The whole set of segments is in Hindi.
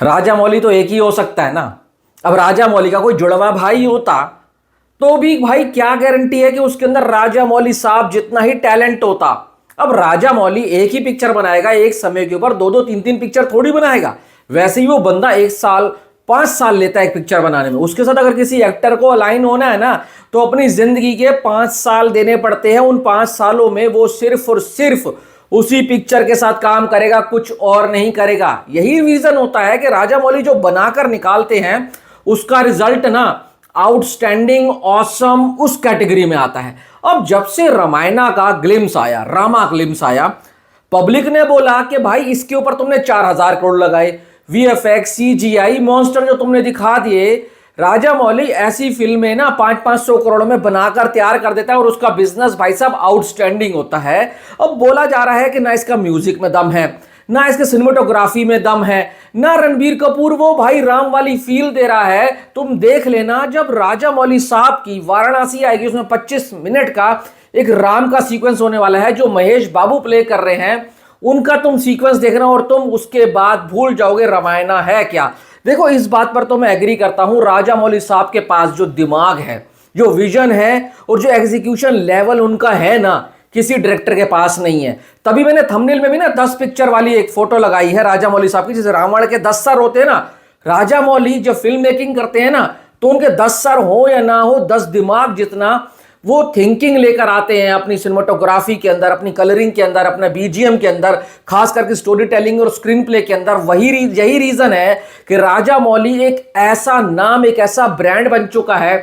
राजा मौली तो एक ही हो सकता है ना। अब राजा मौली का कोई जुड़वा भाई होता तो भी भाई क्या गारंटी है कि उसके अंदर राजा मौली साहब जितना ही टैलेंट होता। अब राजा मौली एक ही पिक्चर बनाएगा एक समय के ऊपर, दो दो तीन तीन पिक्चर थोड़ी बनाएगा। वैसे ही वो बंदा 1 साल 5 साल लेता है एक पिक्चर बनाने में। उसके साथ अगर किसी एक्टर को अलाइन होना है ना तो अपनी जिंदगी के 5 साल देने पड़ते हैं। उन 5 सालों में वो सिर्फ और सिर्फ उसी पिक्चर के साथ काम करेगा, कुछ और नहीं करेगा। यही रीजन होता है कि राजा मौली जो बनाकर निकालते हैं उसका रिजल्ट ना आउटस्टैंडिंग ऑसम उस कैटेगरी में आता है। अब जब से रामायणा का ग्लिम्स आया, रामा ग्लिम्स आया, पब्लिक ने बोला कि भाई इसके ऊपर तुमने 4,000 करोड़ लगाए, वीएफएक्स सीजीआई मॉन्स्टर जो तुमने दिखा दिए। राजा मौली ऐसी फिल्में ना 500-500 करोड़ में बनाकर तैयार कर देता है और उसका बिजनेस भाई साहब आउटस्टैंडिंग होता है। अब बोला जा रहा है कि ना इसका म्यूजिक में दम है, ना इसके सिनेमेटोग्राफी में दम है, ना रणबीर कपूर वो भाई राम वाली फील दे रहा है। तुम देख लेना जब राजा मौली साहब की वाराणसी आएगी उसमें 25 मिनट का एक राम का सीक्वेंस होने वाला है जो महेश बाबू प्ले कर रहे हैं। उनका तुम सीक्वेंस देखना और तुम उसके बाद भूल जाओगे रामायणा है क्या। देखो इस बात पर तो मैं एग्री करता हूं, राजा मौली साहब के पास जो दिमाग है, जो विजन है और जो एग्जीक्यूशन लेवल उनका है ना, किसी डायरेक्टर के पास नहीं है। तभी मैंने थंबनेल में भी ना 10 पिक्चर वाली एक फोटो लगाई है राजा मौली साहब की। जैसे रावण के 10 सर होते हैं ना, राजा मौली जब फिल्म मेकिंग करते हैं ना तो उनके 10 सर हो या ना हो, 10 दिमाग जितना वो थिंकिंग लेकर आते हैं अपनी सिनेमेटोग्राफी के अंदर, अपनी कलरिंग के अंदर, अपने बीजीएम के अंदर, खास करके स्टोरी टेलिंग और स्क्रीन प्ले के अंदर। यही रीजन है कि राजा मौली एक ऐसा नाम, एक ऐसा ब्रांड बन चुका है।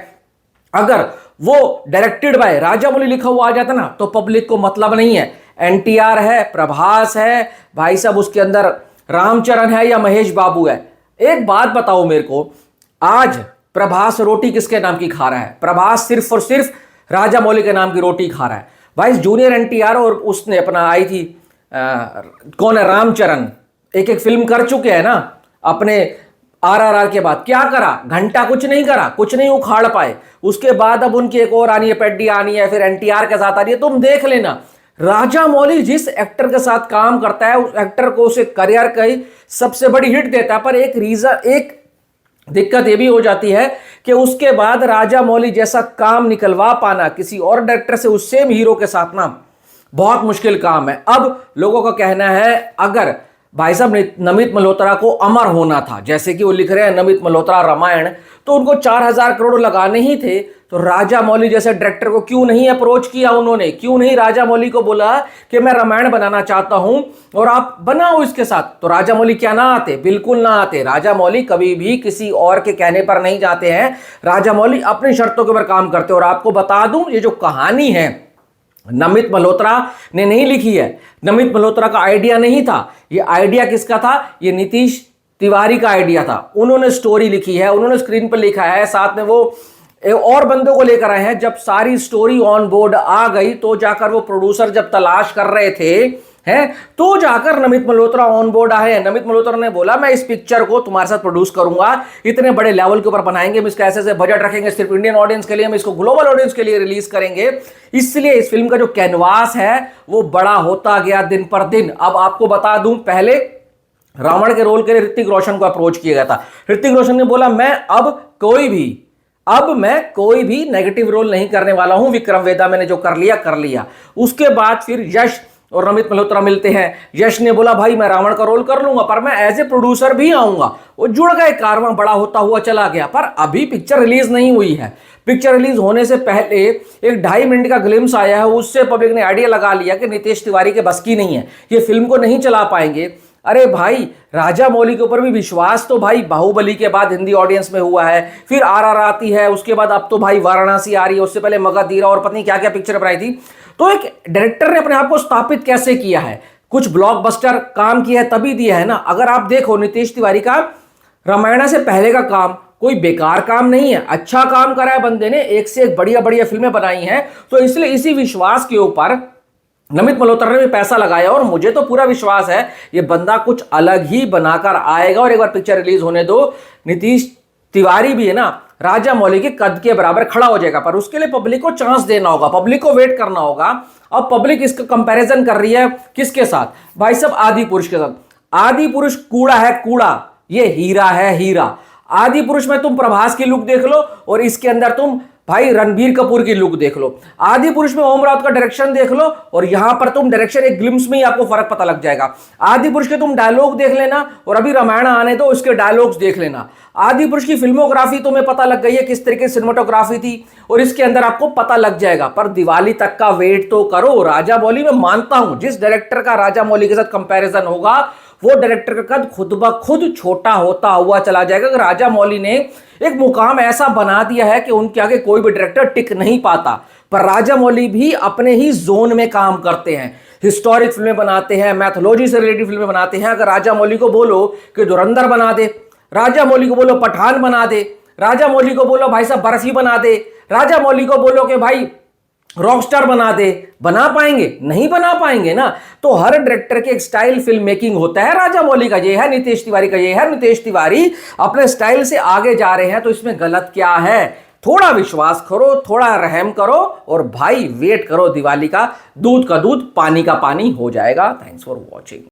अगर वो डायरेक्टेड बाय राजा मौली लिखा हुआ आ जाता ना तो पब्लिक को मतलब नहीं है। एनटीआर है, प्रभास है भाई साहब, उसके अंदर रामचरण है या महेश बाबू है। एक बात बताओ मेरे को, आज प्रभास रोटी किसके नाम की खा रहा है? प्रभास सिर्फ और सिर्फ राजा मौली के नाम की रोटी खा रहा है भाई। जूनियर एनटीआर और उसने अपना आई थी कौन है, रामचरण, एक एक फिल्म कर चुके हैं ना अपने आरआरआर के बाद। क्या करा? घंटा कुछ नहीं करा, कुछ नहीं उखाड़ पाए। उसके बाद अब उनकी एक और आनी है, पेड्डी आनी है, फिर एनटीआर के साथ आ रही है। तुम देख लेना राजा मौली जिस एक्टर के साथ काम करता है उस एक्टर को उसे करियर की सबसे बड़ी हिट देता है। पर एक रीजन, एक दिक्कत यह भी हो जाती है कि उसके बाद राजा मौली जैसा काम निकलवा पाना किसी और डायरेक्टर से उस सेम हीरो के साथ ना बहुत मुश्किल काम है। अब लोगों का कहना है अगर भाई साहब नमित मल्होत्रा को अमर होना था, जैसे कि वो लिख रहे हैं नमित मल्होत्रा रामायण, तो उनको 4,000 करोड़ लगाने ही थे। तो राजा मौली जैसे डायरेक्टर को क्यों नहीं अप्रोच किया उन्होंने? क्यों नहीं राजा मौली को बोला कि मैं रामायण बनाना चाहता हूं और आप बनाओ इसके साथ? तो राजा मौली क्या ना आते? बिल्कुल ना आते। राजा मौली कभी भी किसी और के कहने पर नहीं जाते हैं। राजा मौली अपनी शर्तों के ऊपर काम करते हैं। और आपको बता दूं, ये जो कहानी है नमित मल्होत्रा ने नहीं लिखी है। नमित मल्होत्रा का आइडिया नहीं था। ये आइडिया किसका था? ये नीतीश तिवारी का आइडिया था। उन्होंने स्टोरी लिखी है, उन्होंने स्क्रीन पर लिखा है, साथ में वो और बंदों को लेकर आए हैं। जब सारी स्टोरी ऑन बोर्ड आ गई तो जाकर वो प्रोड्यूसर जब तलाश कर रहे थे हैं तो जाकर नमित मल्होत्रा ऑन बोर्ड आए हैं। नमित मल्होत्रा ने बोला मैं इस पिक्चर को तुम्हारे साथ प्रोड्यूस करूंगा, इतने बड़े लेवल के ऊपर बनाएंगे, हम इसका ऐसे ऐसे बजट रखेंगे, सिर्फ इंडियन ऑडियंस के लिए, हम इसको ग्लोबल ऑडियंस के लिए रिलीज करेंगे। इसलिए इस फिल्म का जो कैनवास है वो बड़ा होता गया दिन पर दिन। अब आपको बता दूं, पहले रावण के रोल के लिए ऋतिक रोशन को अप्रोच किया गया था। ऋतिक रोशन ने बोला मैं कोई भी नेगेटिव रोल नहीं करने वाला हूं, विक्रम वेदा मैंने जो कर लिया। उसके बाद फिर यश और नमित मल्होत्रा मिलते हैं। यश ने बोला भाई मैं रावण का रोल कर लूंगा पर मैं एज ए प्रोड्यूसर भी आऊंगा। वो जुड़ गए, कारवां बड़ा होता हुआ चला गया। पर अभी पिक्चर रिलीज नहीं हुई है। पिक्चर रिलीज होने से पहले एक 2.5 मिनट का ग्लिम्स आया है, उससे पब्लिक ने आइडिया लगा लिया कि नीतीश तिवारी के बस की नहीं है, ये फिल्म को नहीं चला पाएंगे। अरे भाई राजा मौली के ऊपर भी विश्वास तो भाई बाहुबली के बाद हिंदी ऑडियंस में हुआ है, फिर आरआर आती है, उसके बाद अब तो भाई वाराणसी आ रही है, उससे पहले मगधीरा और पत्नी क्या क्या पिक्चर बनाई थी। तो एक डायरेक्टर ने अपने आप को स्थापित कैसे किया है? कुछ ब्लॉकबस्टर काम किया है तभी दिया है ना। अगर आप देखो नीतीश तिवारी का रामायण से पहले का काम कोई बेकार काम नहीं है, अच्छा काम करा है बंदे ने, एक से एक बढ़िया बढ़िया फिल्में बनाई हैं। तो इसलिए इसी विश्वास के ऊपर नमित मल्होत्रा ने भी पैसा लगाया और मुझे तो पूरा विश्वास है ये बंदा कुछ अलग ही बनाकर आएगा। और एक बार पिक्चर रिलीज होने दो, नीतीश तिवारी भी है ना राजा मौली के कद के बराबर खड़ा हो जाएगा। पर उसके लिए पब्लिक को चांस देना होगा, पब्लिक को वेट करना होगा। अब पब्लिक इसका कंपैरिजन कर रही है किसके साथ? भाई साहब आदि पुरुष के साथ। आदि पुरुष कूड़ा है, कूड़ा। ये हीरा है हीरा। आदि पुरुष में तुम प्रभास की लुक देख लो और इसके अंदर तुम भाई रणबीर कपूर की लुक देख लो। आदि पुरुष में ओम राउत का डायरेक्शन देख लो और यहां पर तुम डायरेक्शन एक ग्लिम्स में ही आपको फर्क पता लग जाएगा। आदि पुरुष के तुम डायलॉग देख लेना और अभी रामायण आने दो, उसके डायलॉग्स देख लेना। आदि पुरुष की फिल्मोग्राफी तुम्हें पता लग गई है किस तरीके से सिनेमाटोग्राफी थी और इसके अंदर आपको पता लग जाएगा। पर दिवाली तक का वेट तो करो। राजा मौली में मानता हूं जिस डायरेक्टर का राजा मौली के साथ कंपैरिजन होगा वो डायरेक्टर का कद खुद ब खुद छोटा होता हुआ चला जाएगा। राजा मौली ने एक मुकाम ऐसा बना दिया है कि उनके आगे कोई भी डायरेक्टर टिक नहीं पाता। पर राजा मौली भी अपने ही जोन में काम करते हैं, हिस्टोरिक फिल्में बनाते हैं, मैथोलॉजी से रिलेटेड फिल्में बनाते हैं। अगर राजा मौली को बोलो कि धुरंधर बना दे, राजा मौली को बोलो पठान बना दे, राजा मौली को बोलो भाई साहब बर्फी बना दे, राजा मौली को बोलो कि भाई रॉकस्टार बना दे, बना पाएंगे? नहीं बना पाएंगे ना। तो हर डायरेक्टर के एक स्टाइल फिल्म मेकिंग होता है। राजा मौली का ये है, नितेश तिवारी का ये है। नितेश तिवारी अपने स्टाइल से आगे जा रहे हैं तो इसमें गलत क्या है? थोड़ा विश्वास करो, थोड़ा रहम करो और भाई वेट करो दिवाली का। दूध का दूध पानी का पानी हो जाएगा। Thanks for watching.